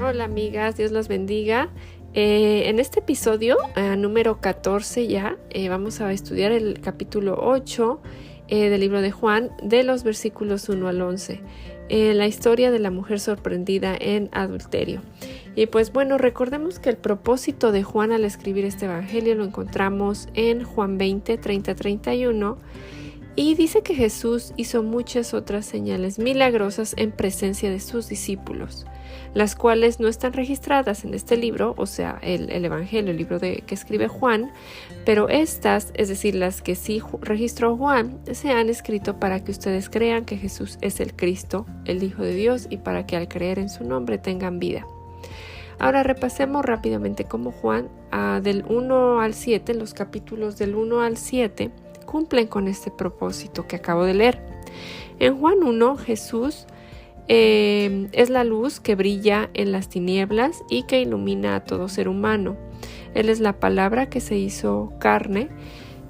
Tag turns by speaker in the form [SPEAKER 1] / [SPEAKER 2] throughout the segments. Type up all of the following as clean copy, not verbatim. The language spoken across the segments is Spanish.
[SPEAKER 1] Hola amigas, Dios los bendiga. En este episodio, número 14 ya, vamos a estudiar el capítulo 8 del libro de Juan, de los versículos 1 al 11. La historia de la mujer sorprendida en adulterio. Y pues bueno, recordemos que el propósito de Juan al escribir este evangelio lo encontramos en Juan 20, 30-31. Y dice que Jesús hizo muchas otras señales milagrosas en presencia de sus discípulos, las cuales no están registradas en este libro, o sea, el Evangelio, el libro que escribe Juan, pero estas, es decir, las que sí registró Juan, se han escrito para que ustedes crean que Jesús es el Cristo, el Hijo de Dios, y para que al creer en su nombre tengan vida. Ahora repasemos rápidamente cómo Juan, del 1 al 7, los capítulos del 1 al 7, cumplen con este propósito que acabo de leer. En Juan 1, Jesús es la luz que brilla en las tinieblas y que ilumina a todo ser humano. Él es la palabra que se hizo carne,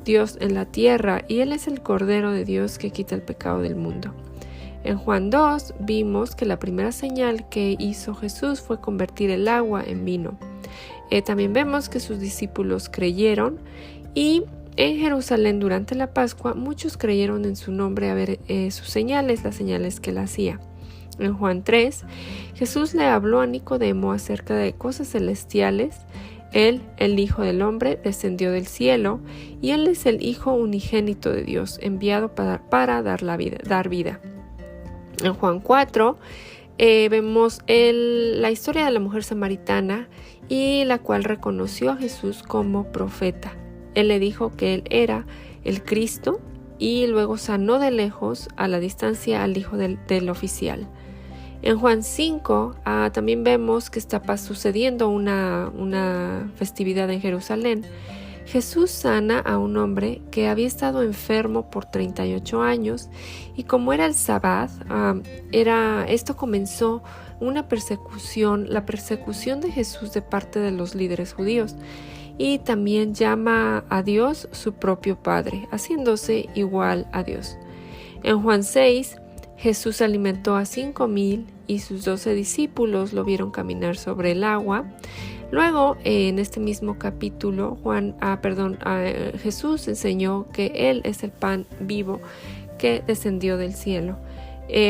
[SPEAKER 1] Dios en la tierra, y Él es el Cordero de Dios que quita el pecado del mundo. En Juan 2 vimos que la primera señal que hizo Jesús fue convertir el agua en vino. También vemos que sus discípulos creyeron y en Jerusalén durante la Pascua muchos creyeron en su nombre a ver sus señales, las señales que él hacía. En Juan 3, Jesús le habló a Nicodemo acerca de cosas celestiales. Él, el Hijo del Hombre, descendió del cielo y Él es el Hijo unigénito de Dios, enviado para dar vida. En Juan 4 vemos la historia de la mujer samaritana y la cual reconoció a Jesús como profeta. Él le dijo que él era el Cristo y luego sanó de lejos a la distancia al hijo del oficial. En Juan 5 también vemos que está sucediendo una festividad en Jerusalén. Jesús sana a un hombre que había estado enfermo por 38 años y como era el Sabbat, esto comenzó una persecución, la persecución de Jesús de parte de los líderes judíos. Y también llama a Dios su propio Padre, haciéndose igual a Dios. En Juan 6, Jesús alimentó a 5,000 y sus 12 discípulos lo vieron caminar sobre el agua. Luego, en este mismo capítulo, Jesús enseñó que Él es el pan vivo que descendió del cielo.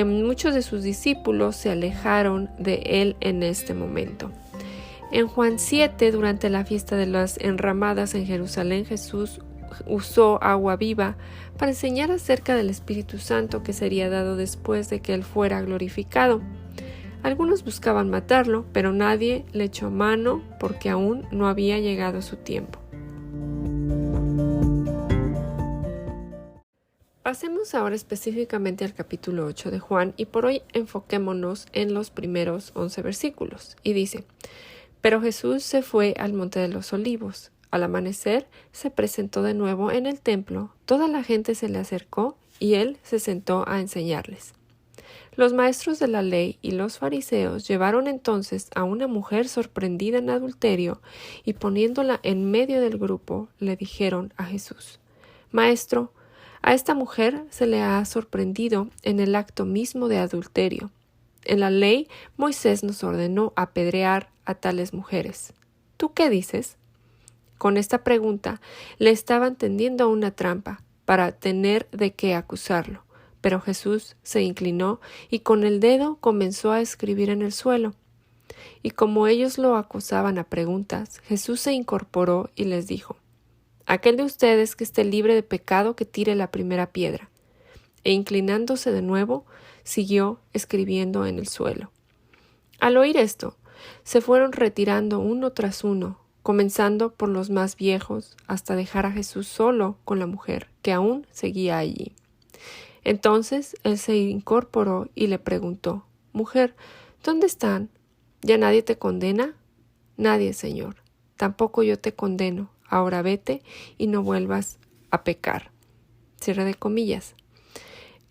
[SPEAKER 1] Muchos de sus discípulos se alejaron de Él en este momento. En Juan 7, durante la fiesta de las enramadas en Jerusalén, Jesús usó agua viva para enseñar acerca del Espíritu Santo que sería dado después de que Él fuera glorificado. Algunos buscaban matarlo, pero nadie le echó mano porque aún no había llegado su tiempo. Pasemos ahora específicamente al capítulo 8 de Juan y por hoy enfoquémonos en los primeros 11 versículos. Y dice: Pero Jesús se fue al monte de los olivos. Al amanecer se presentó de nuevo en el templo, toda la gente se le acercó y él se sentó a enseñarles. Los maestros de la ley y los fariseos llevaron entonces a una mujer sorprendida en adulterio y poniéndola en medio del grupo le dijeron a Jesús: Maestro, a esta mujer se le ha sorprendido en el acto mismo de adulterio. En la ley, Moisés nos ordenó apedrear a tales mujeres. ¿Tú qué dices? Con esta pregunta le estaban tendiendo una trampa para tener de qué acusarlo, pero Jesús se inclinó y con el dedo comenzó a escribir en el suelo. Y como ellos lo acusaban a preguntas, Jesús se incorporó y les dijo: Aquel de ustedes que esté libre de pecado que tire la primera piedra. E inclinándose de nuevo, siguió escribiendo en el suelo. Al oír esto, se fueron retirando uno tras uno, comenzando por los más viejos, hasta dejar a Jesús solo con la mujer, que aún seguía allí. Entonces él se incorporó y le preguntó: Mujer, ¿dónde están? ¿Ya nadie te condena? Nadie, Señor. Tampoco yo te condeno. Ahora vete y no vuelvas a pecar. Cierre de comillas.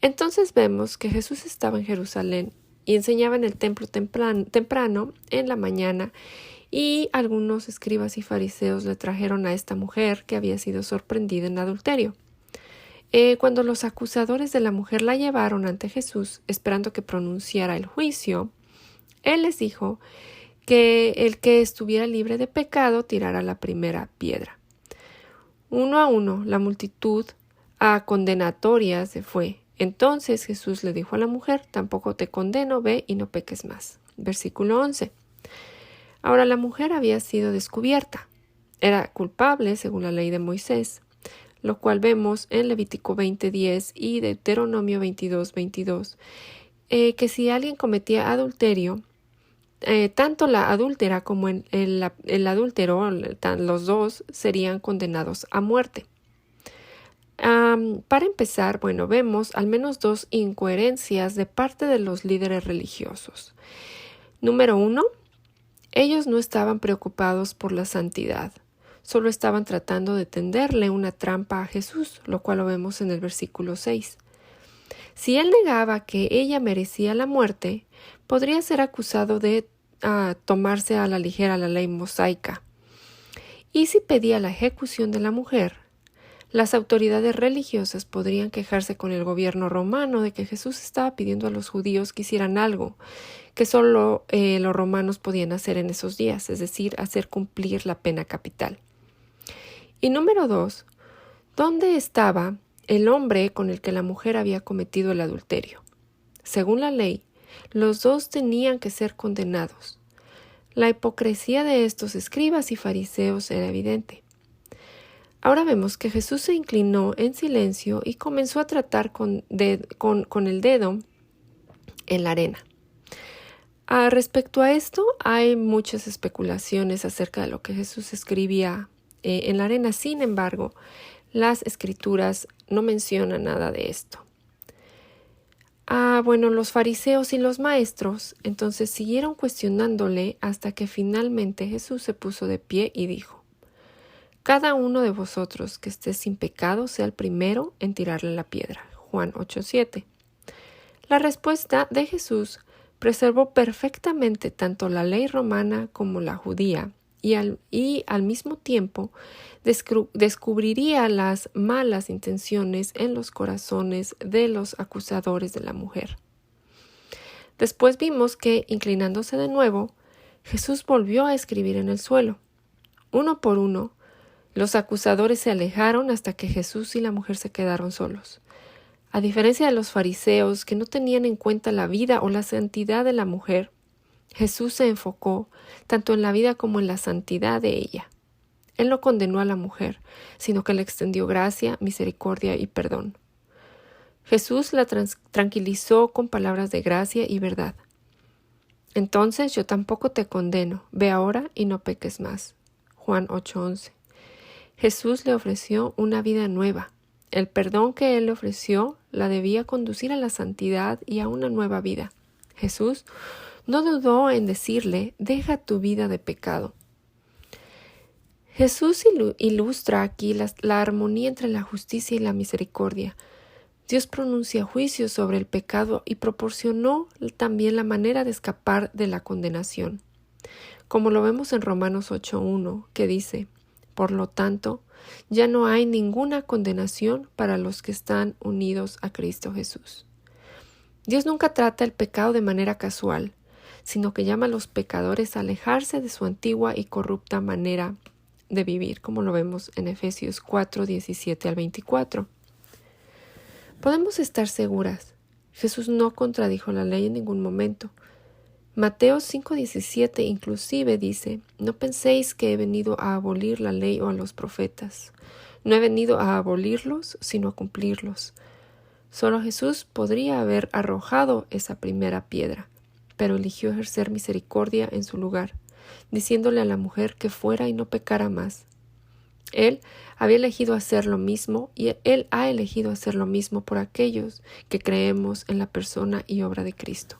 [SPEAKER 1] Entonces vemos que Jesús estaba en Jerusalén y enseñaba en el templo temprano en la mañana, y algunos escribas y fariseos le trajeron a esta mujer que había sido sorprendida en adulterio. Cuando los acusadores de la mujer la llevaron ante Jesús, esperando que pronunciara el juicio, él les dijo que el que estuviera libre de pecado tirara la primera piedra. 1 a 1, la multitud a condenatoria se fue. Entonces Jesús le dijo a la mujer: tampoco te condeno, ve y no peques más. Versículo 11. Ahora la mujer había sido descubierta. Era culpable según la ley de Moisés, lo cual vemos en Levítico 20:10 y Deuteronomio 22:22, que si alguien cometía adulterio, tanto la adúltera como el adúltero, los dos, serían condenados a muerte. Para empezar, vemos al menos dos incoherencias de parte de los líderes religiosos. Número 1, ellos no estaban preocupados por la santidad, solo estaban tratando de tenderle una trampa a Jesús, lo cual lo vemos en el versículo 6. Si él negaba que ella merecía la muerte, podría ser acusado de tomarse a la ligera la ley mosaica. Y si pedía la ejecución de la mujer, las autoridades religiosas podrían quejarse con el gobierno romano de que Jesús estaba pidiendo a los judíos que hicieran algo que solo los romanos podían hacer en esos días, es decir, hacer cumplir la pena capital. Y número 2, ¿dónde estaba el hombre con el que la mujer había cometido el adulterio? Según la ley, los dos tenían que ser condenados. La hipocresía de estos escribas y fariseos era evidente. Ahora vemos que Jesús se inclinó en silencio y comenzó a tratar con el dedo en la arena. Respecto a esto, hay muchas especulaciones acerca de lo que Jesús escribía en la arena. Sin embargo, las escrituras no mencionan nada de esto. Los fariseos y los maestros entonces siguieron cuestionándole hasta que finalmente Jesús se puso de pie y dijo: cada uno de vosotros que esté sin pecado sea el primero en tirarle la piedra. Juan 8:7. La respuesta de Jesús preservó perfectamente tanto la ley romana como la judía y al mismo tiempo descubriría las malas intenciones en los corazones de los acusadores de la mujer. Después vimos que, inclinándose de nuevo, Jesús volvió a escribir en el suelo. Uno por uno, los acusadores se alejaron hasta que Jesús y la mujer se quedaron solos. A diferencia de los fariseos, que no tenían en cuenta la vida o la santidad de la mujer, Jesús se enfocó tanto en la vida como en la santidad de ella. Él no condenó a la mujer, sino que le extendió gracia, misericordia y perdón. Jesús la tranquilizó con palabras de gracia y verdad. Entonces yo tampoco te condeno, ve ahora y no peques más. Juan 8:11. Jesús le ofreció una vida nueva. El perdón que él le ofreció la debía conducir a la santidad y a una nueva vida. Jesús no dudó en decirle: deja tu vida de pecado. Jesús ilustra aquí la armonía entre la justicia y la misericordia. Dios pronuncia juicio sobre el pecado y proporcionó también la manera de escapar de la condenación. Como lo vemos en Romanos 8:1, que dice: por lo tanto, ya no hay ninguna condenación para los que están unidos a Cristo Jesús. Dios nunca trata el pecado de manera casual, sino que llama a los pecadores a alejarse de su antigua y corrupta manera de vivir, como lo vemos en Efesios 4:17 al 24. Podemos estar seguras, Jesús no contradijo la ley en ningún momento. Mateo 5:17 inclusive dice: no penséis que he venido a abolir la ley o a los profetas. No he venido a abolirlos, sino a cumplirlos. Solo Jesús podría haber arrojado esa primera piedra, pero eligió ejercer misericordia en su lugar, diciéndole a la mujer que fuera y no pecara más. Él había elegido hacer lo mismo y Él ha elegido hacer lo mismo por aquellos que creemos en la persona y obra de Cristo.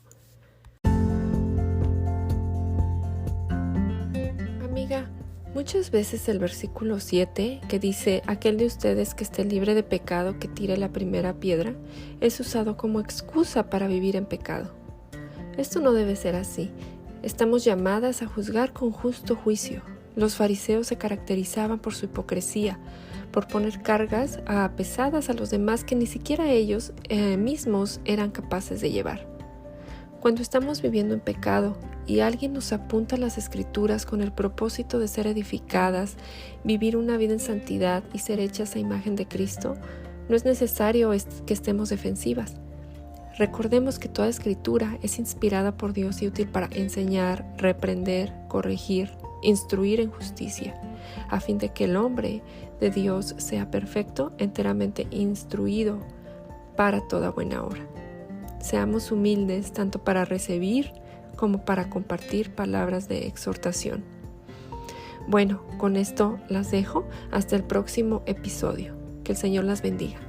[SPEAKER 1] Amiga, muchas veces el versículo 7, que dice: aquel de ustedes que esté libre de pecado que tire la primera piedra, es usado como excusa para vivir en pecado. Esto no debe ser así. Estamos llamadas a juzgar con justo juicio. Los fariseos se caracterizaban por su hipocresía, por poner cargas pesadas a los demás que ni siquiera ellos mismos eran capaces de llevar. Cuando estamos viviendo en pecado y alguien nos apunta a las Escrituras con el propósito de ser edificadas, vivir una vida en santidad y ser hechas a imagen de Cristo, no es necesario que estemos defensivas. Recordemos que toda Escritura es inspirada por Dios y útil para enseñar, reprender, corregir, instruir en justicia, a fin de que el hombre de Dios sea perfecto, enteramente instruido para toda buena obra. Seamos humildes tanto para recibir como para compartir palabras de exhortación. Bueno, con esto las dejo. Hasta el próximo episodio. Que el Señor las bendiga.